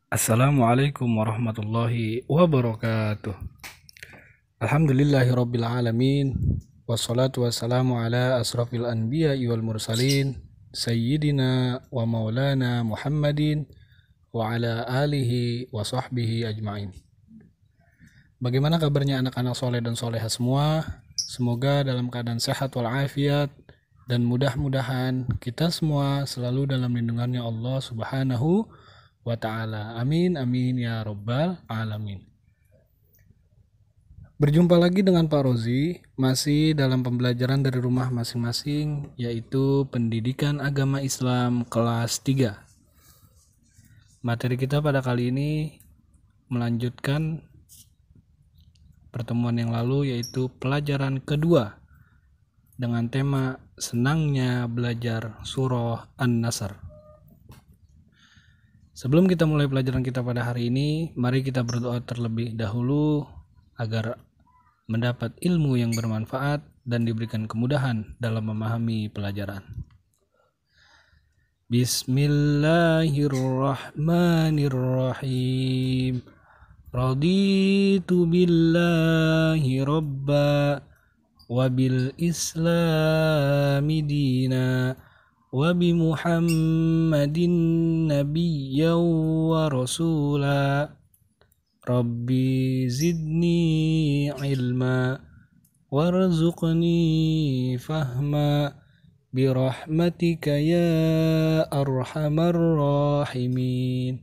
Assalamualaikum warahmatullahi wabarakatuh. Alhamdulillahirabbil alamin. Wassalatu wassalamu ala asrafil anbiya'i wal mursalin sayyidina wa maulana Muhammadin wa ala alihi wa sahbihi ajmain. Bagaimana kabarnya anak-anak soleh dan solehah semua? Semoga dalam keadaan sehat walafiat dan mudah-mudahan kita semua selalu dalam lindungannya Allah Subhanahu wa ta'ala. Amin amin ya rabbal alamin. Berjumpa lagi dengan Pak Rozi, masih dalam pembelajaran dari rumah masing-masing, yaitu Pendidikan Agama Islam kelas 3. Materi kita pada kali ini melanjutkan pertemuan yang lalu, yaitu pelajaran kedua dengan tema senangnya belajar surah An-Nasr. Sebelum kita mulai pelajaran kita pada hari ini, mari kita berdoa terlebih dahulu agar mendapat ilmu yang bermanfaat dan diberikan kemudahan dalam memahami pelajaran. Bismillahirrahmanirrahim. Raditu billahi rabba wa bil islami dina wa bi Muhammadin nabiyyan wa rasula. Rabbi zidni ilma warzuqni fahma birahmatika ya arhamar rahimin.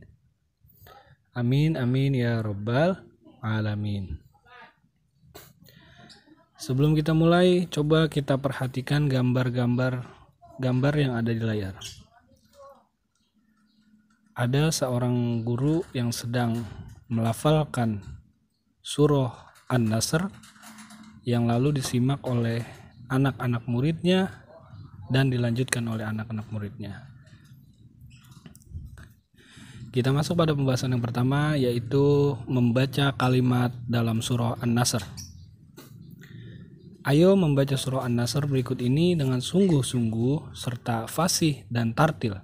Amin amin ya rabbal alamin. Sebelum kita mulai, coba kita perhatikan gambar yang ada di layar. Ada seorang guru yang sedang melafalkan surah An-Nasr yang lalu disimak oleh anak-anak muridnya dan dilanjutkan oleh anak-anak muridnya. Kita masuk pada pembahasan yang pertama, yaitu membaca kalimat dalam surah An-Nasr. Ayo membaca surah An-Nasr berikut ini dengan sungguh-sungguh serta fasih dan tartil.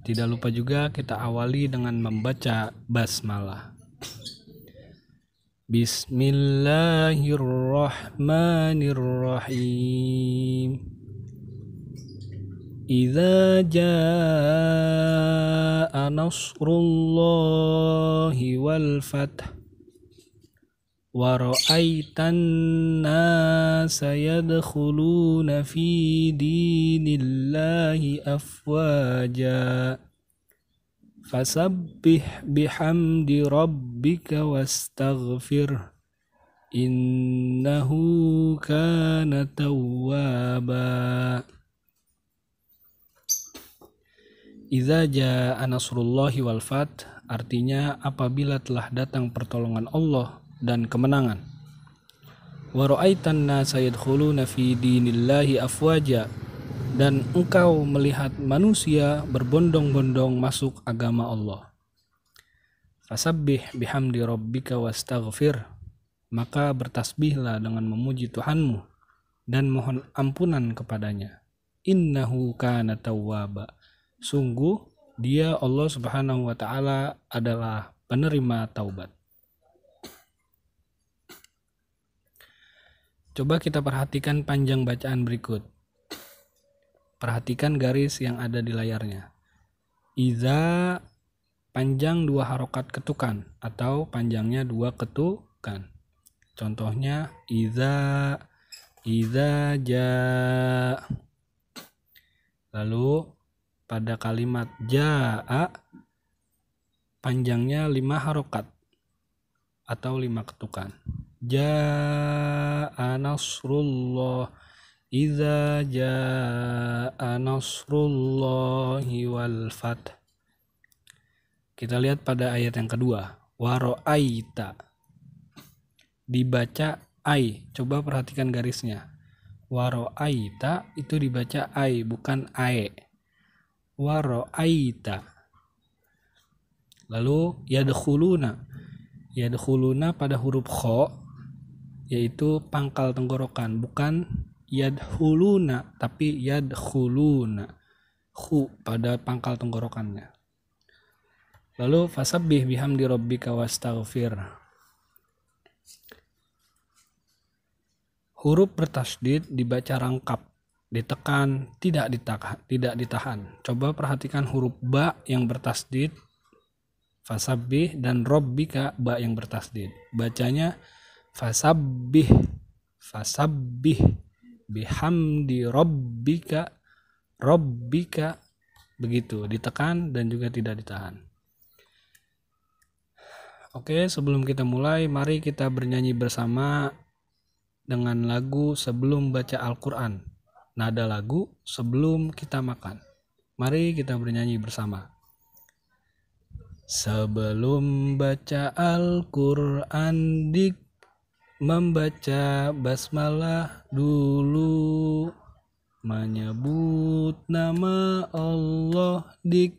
Tidak lupa juga kita awali dengan membaca basmalah. Bismillahirrahmanirrahim. Idza jaa nasrullahi wal fath wa ra'aitan nasa yadkhuluna fi dinillahi afwaja fasabbih bihamdi rabbika wastaghfir innahu kana tawwaba. Idza jaa nasrullahi wal fath artinya apabila telah datang pertolongan Allah dan kemenangan. Wa ra'aitan nasa yadkhuluna fi dinillahi afwaja, dan engkau melihat manusia berbondong-bondong masuk agama Allah. Fasabbih bihamdi rabbika wastaghfir, maka bertasbihlah dengan memuji Tuhanmu dan mohon ampunan kepadanya. Innahu kana tawwaba, sungguh dia Allah Subhanahu wa ta'ala adalah penerima taubat. Coba kita perhatikan panjang bacaan berikut. Perhatikan garis yang ada di layarnya. Iza panjang 2 harokat ketukan atau panjangnya 2 ketukan. Contohnya iza ja. Lalu pada kalimat jaa panjangnya 5 harokat atau 5 ketukan. Jaa nasrullah. Idza jaa nasrullahi wal fath. Kita lihat pada ayat yang kedua. Wa ra'aita. Dibaca ai. Coba perhatikan garisnya. Wa ra'aita itu dibaca ai, bukan ae. Wa ra'aita. Lalu yadkhuluna. Yadkhuluna pada huruf kha, yaitu pangkal tenggorokan, bukan yadkhuluna tapi yadkhuluna, khu pada pangkal tenggorokannya. Lalu fasabbih bihamdi rabbika wastaghfir. Huruf bertasydid dibaca rangkap, ditekan, tidak ditahan. Coba perhatikan huruf ba yang bertasydid, fasabbih, dan rabbika ba yang bertasydid. Bacanya fasabbih bihamdi rabbika begitu, ditekan dan juga tidak ditahan. Oke, sebelum kita mulai, mari kita bernyanyi bersama dengan lagu sebelum baca Al-Quran. Nada lagu sebelum kita makan. Mari kita bernyanyi bersama. Sebelum baca Al-Quran dik, membaca basmalah dulu, menyebut nama Allah dik,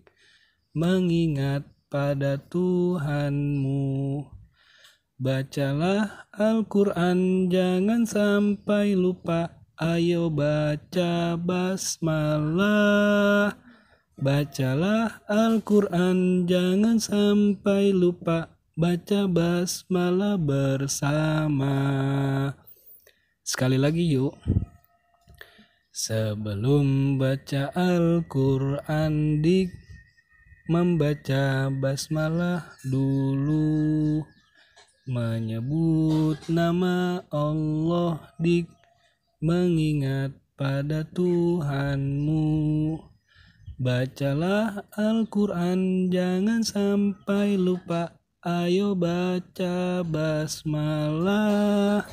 mengingat pada Tuhanmu. Bacalah Al-Quran jangan sampai lupa, ayo baca basmalah. Bacalah Al-Quran jangan sampai lupa, baca basmalah bersama. Sekali lagi yuk. Sebelum baca Al-Quran dik, membaca basmalah dulu, menyebut nama Allah dik, mengingat pada Tuhanmu. Bacalah Al-Quran jangan sampai lupa, ayo baca basmalah.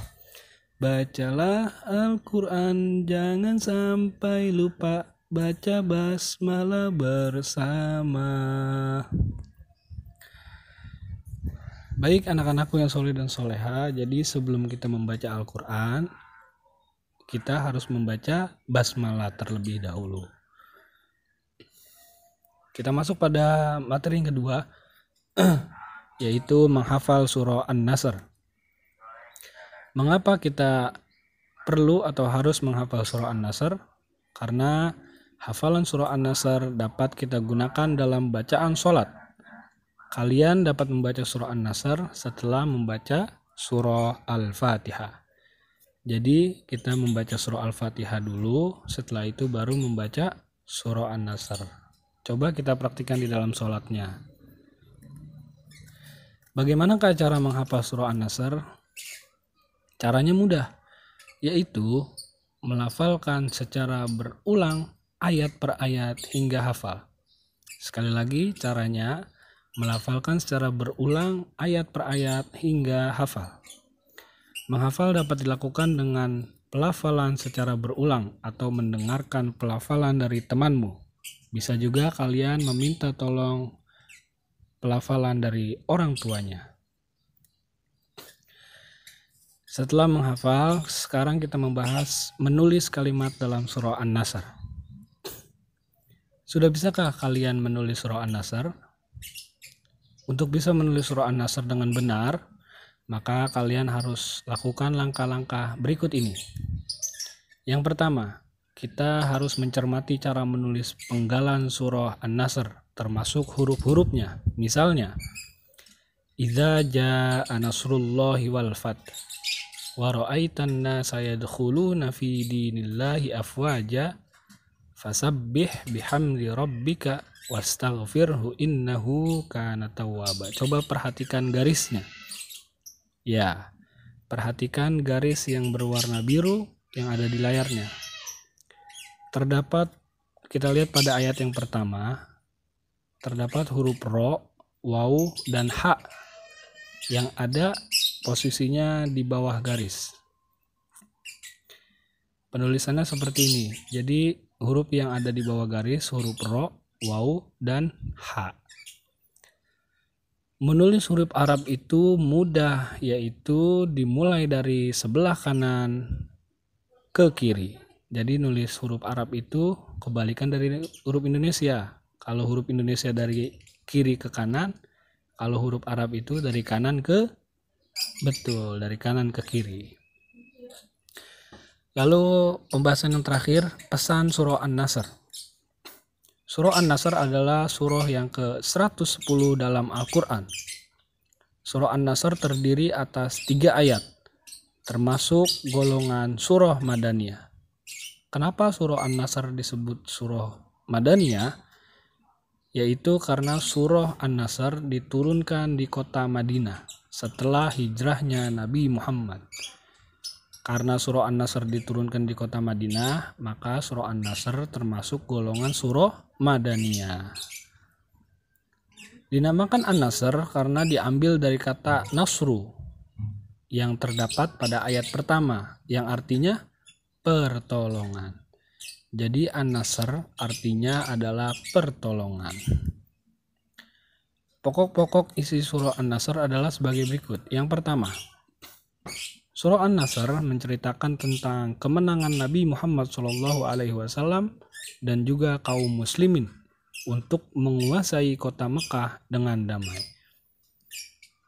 Bacalah Al-Quran jangan sampai lupa, baca basmalah bersama. Baik anak-anakku yang soleh dan soleha, jadi sebelum kita membaca Al-Quran, kita harus membaca basmalah terlebih dahulu. Kita masuk pada materi yang kedua, yaitu menghafal surah An-Nasr. Mengapa kita perlu atau harus menghafal surah An-Nasr? Karena hafalan surah An-Nasr dapat kita gunakan dalam bacaan sholat. Kalian dapat membaca surah An-Nasr setelah membaca surah Al-Fatihah. Jadi kita membaca surah Al-Fatihah dulu, setelah itu baru membaca surah An-Nasr. Coba kita praktikkan di dalam sholatnya. Bagaimanakah cara menghafal surah An-Nasr? Caranya mudah, yaitu melafalkan secara berulang ayat per ayat hingga hafal. Sekali lagi caranya melafalkan secara berulang ayat per ayat hingga hafal. Menghafal dapat dilakukan dengan pelafalan secara berulang atau mendengarkan pelafalan dari temanmu. Bisa juga kalian meminta tolong pelafalan dari orang tuanya. Setelah menghafal, sekarang kita membahas menulis kalimat dalam surah An-Nasr. Sudah bisakah kalian menulis surah An-Nasr? Untuk bisa menulis surah An-Nasr dengan benar, maka kalian harus lakukan langkah-langkah berikut ini. Yang pertama, kita harus mencermati cara menulis penggalan surah An-Nasr, termasuk huruf-hurufnya. Misalnya, idza jaa nasrullahi wal fath wa ra'aitan nasa yadkhuluna fi dinillahi afwaja fasabbih bihamdi rabbika wastaghfirhu innahu kana tawwaba. Coba perhatikan garisnya. Ya, perhatikan garis yang berwarna biru yang ada di layarnya. Terdapat, kita lihat pada ayat yang pertama, terdapat huruf ro, waw, dan ha yang ada posisinya di bawah garis. Penulisannya seperti ini. Jadi huruf yang ada di bawah garis, huruf ro, waw, dan ha. Menulis huruf Arab itu mudah, yaitu dimulai dari sebelah kanan ke kiri. Jadi nulis huruf Arab itu kebalikan dari huruf Indonesia. Kalau huruf Indonesia dari kiri ke kanan, kalau huruf Arab itu dari kanan ke dari kanan ke kiri. Lalu pembahasan yang terakhir, pesan surah An-Nasr. Surah An-Nasr adalah surah yang ke-110 dalam Al-Quran. Surah An-Nasr terdiri atas 3 ayat, termasuk golongan surah Madaniyah. Kenapa surah An-Nasr disebut surah Madaniyah? Yaitu karena surah An-Nasr diturunkan di kota Madinah setelah hijrahnya Nabi Muhammad. Karena surah An-Nasr diturunkan di kota Madinah, maka surah An-Nasr termasuk golongan surah Madaniyah. Dinamakan An-Nasr karena diambil dari kata nasru yang terdapat pada ayat pertama, yang artinya pertolongan. Jadi An-Nasr artinya adalah pertolongan. Pokok-pokok isi surah An-Nasr adalah sebagai berikut. Yang pertama, surah An-Nasr menceritakan tentang kemenangan Nabi Muhammad SAW dan juga kaum muslimin untuk menguasai kota Mekah dengan damai.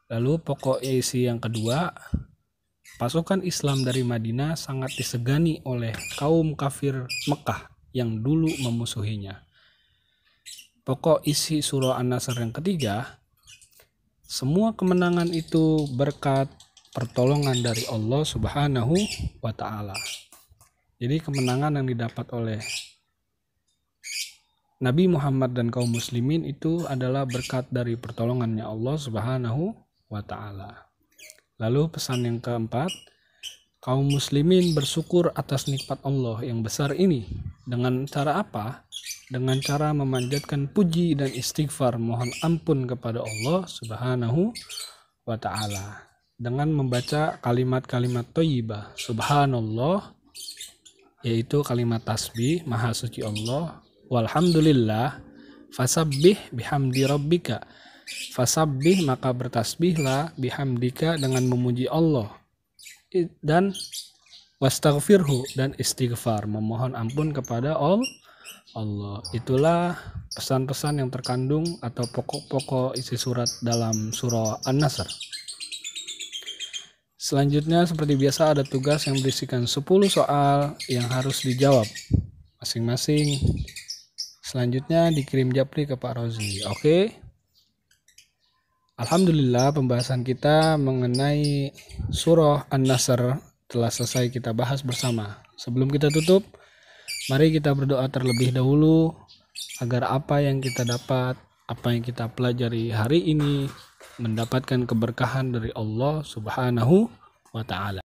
Lalu pokok isi yang kedua, pasukan Islam dari Madinah sangat disegani oleh kaum kafir Mekah yang dulu memusuhinya. Pokok isi surah An-Nasr yang ketiga, semua kemenangan itu berkat pertolongan dari Allah Subhanahu wa Ta'ala. Jadi kemenangan yang didapat oleh Nabi Muhammad dan kaum muslimin itu adalah berkat dari pertolongannya Allah Subhanahu wa Ta'ala. Lalu pesan yang keempat, kaum muslimin bersyukur atas nikmat Allah yang besar ini. Dengan cara apa? Dengan cara memanjatkan puji dan istighfar, mohon ampun kepada Allah Subhanahu wa Ta'ala. Dengan membaca kalimat-kalimat thayyibah, subhanallah, yaitu kalimat tasbih, maha suci Allah, walhamdulillah, fasabbih bihamdi rabbika, fasabbih maka bertasbihlah, bihamdika dengan memuji Allah, dan wastaghfirhu dan istighfar, memohon ampun kepada Allah. Itulah pesan-pesan yang terkandung atau pokok-pokok isi surat dalam surah An-Nasr. Selanjutnya seperti biasa ada tugas yang berisikan 10 soal yang harus dijawab masing-masing. Selanjutnya dikirim japri ke Pak Rozi. Oke. Alhamdulillah pembahasan kita mengenai surah An-Nasr telah selesai kita bahas bersama. Sebelum kita tutup, mari kita berdoa terlebih dahulu agar apa yang kita dapat, apa yang kita pelajari hari ini mendapatkan keberkahan dari Allah Subhanahu wa Ta'ala.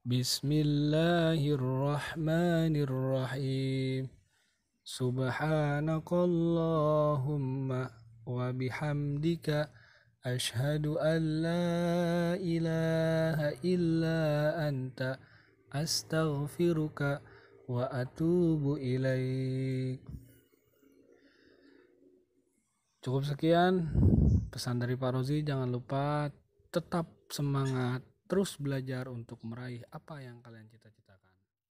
Bismillahirrahmanirrahim. Subhanakallahumma wa bihamdika asyhadu an la ilaha illa anta astaghfiruka wa atubu ilaik. Cukup sekian pesan dari Pak Rozi. Jangan lupa tetap semangat, terus belajar untuk meraih apa yang kalian cita-citakan.